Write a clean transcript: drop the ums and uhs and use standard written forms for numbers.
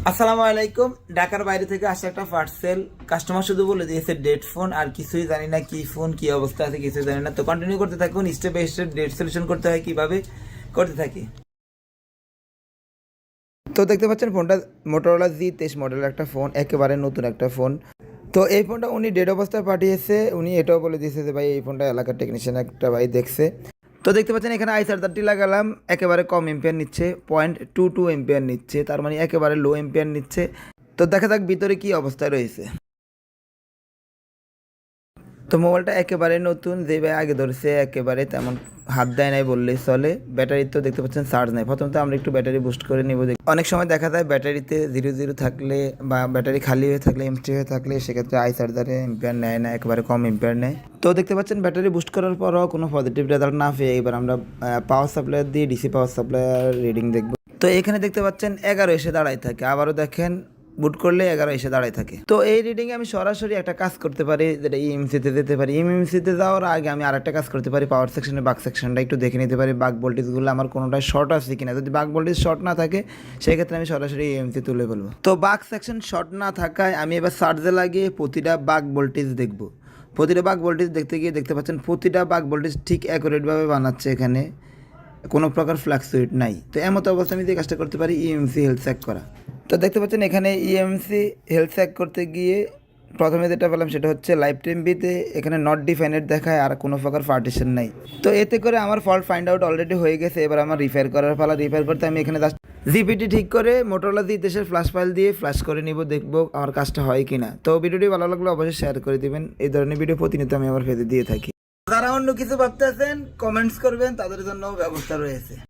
আসসালামু আলাইকুম। ঢাকার বাইরে থেকে আসা একটা পার্সেল, কাস্টমার শুধু বলে দিয়েছে ডেড ফোন, আর কিছুই জানি না কি ফোন কি অবস্থা আছে কিছুই জানি না। তো কন্টিনিউ করতে থাকুন, স্টেপ বাই স্টেপ ডেট সলিউশন করতে হয় কিভাবে করতে থাকি। তো দেখতে পাচ্ছেন ফোনটা মোটরোলা Z23 মডেলের একটা ফোন, একেবারে নতুন একটা ফোন। তো এই ফোনটা উনি ডেড অবস্থায় পাঠিয়েছে। উনি এটাও বলে দিয়েছে যে ভাই এই ফোনটা এলাকার টেকনিশিয়ান একটা ভাই দেখছে। তো দেখতে পাচ্ছেন এখানে i চার্জারটি লাগালাম, একেবারে কম এম্পিয়ার নিচ্ছে, 0.22 এম্পিয়ার নিচ্ছে, তার মানে একেবারে লো এম্পিয়ার নিচ্ছে। তো দেখা যাক ভিতরে কি অবস্থায় রয়েছে। তো মোবাইলটা একেবারে নতুন, যে ভাই আগে ধরছে একেবারে তেমন হাত দেয় নাই বললেই চলে। ব্যাটারি তো দেখতে পাচ্ছেন চার্জ নাই। প্রথমত আমরা একটু ব্যাটারি বুস্ট করে নিব। অনেক সময় দেখা যায় ব্যাটারিতে 0 থাকলে বা ব্যাটারি খালি হয়ে থাকলে, এমটি হয়ে থাকলে, সেক্ষেত্রে চার্জারে এম্পিয়ার নেয় না, একেবারে কম এম্পিয়ার নেয়। তো দেখতে পাচ্ছেন ব্যাটারি বুস্ট করার পরও কোনো পজিটিভ রেজাল্ট না পেয়ে এবার আমরা পাওয়ার সাপ্লাই দিয়ে ডিসি পাওয়ার সাপ্লাইয়ের রিডিং দেখব। তো এখানে দেখতে পাচ্ছেন 11 এসে দাঁড়াই থাকে, আবারও দেখেন বুট করলে 11 এসে দাঁড়ায় থাকে। তো এই রিডিংয়ে আমি সরাসরি একটা কাজ করতে পারি, যেটা ইএমসিতে যেতে পারি। ইএমসিতে যাওয়ার আগে আমি আরেকটা কাজ করতে পারি, পাওয়ার সেকশনে বাক সেকশনটা একটু দেখে নিতে পারি, বাক ভোল্টেজগুলো আমার কোনোটাই শর্ট আছে কিনা। যদি বাক ভোল্টেজ শর্ট না থাকে সেক্ষেত্রে আমি সরাসরি ইএমসি তুলে ফেলবো। তো বাক সেকশন শর্ট না থাকায় আমি এবার চার্জে লাগিয়ে প্রতিটা বাক ভোল্টেজ দেখব। প্রতিটা বাক ভোল্টেজ দেখতে গিয়ে দেখতে পাচ্ছেন প্রতিটা বাক ভোল্টেজ ঠিক অ্যাকুরেটভাবে বানাচ্ছে, এখানে কোনো প্রকার ফ্লাকচুয়েট নাই। তো এমতো অবস্থা আমি যে কাজটা করতে পারি ইএমসি হেলথ চেক করা। তো দেখতে পাচ্ছেন এখানে ইএমসি হেলথ চেক করতে গিয়ে প্রথমে যেটা পেলাম সেটা হচ্ছে লাইফ টাইম বিতে এখানে নট ডিফাইনেড দেখায়, আর কোনো প্রকার পার্টিশন নাই। তো এতে করে আমার ফল্ট ফাইন্ড আউট অলরেডি হয়ে গেছে। এবার আমার রিপেয়ার করার পালা। রিপেয়ার করতে আমি এখানে জাস্ট জিপিটি ঠিক করে মোটরোলা Z23 ফ্ল্যাশ ফাইল দিয়ে ফ্ল্যাশ করে নিব, দেখবো আমার কাজটা হয় কিনা। তো ভিডিওটি ভালো লাগলে অবশ্যই শেয়ার করে দিবেন। এই ধরনের ভিডিও প্রতিনিয়ত আমি আমার ফেজে দিয়ে থাকি। যারা অন্য কিছু ভাবতেছেন কমেন্টস করবেন, তাদের জন্য ব্যবস্থা রয়েছে।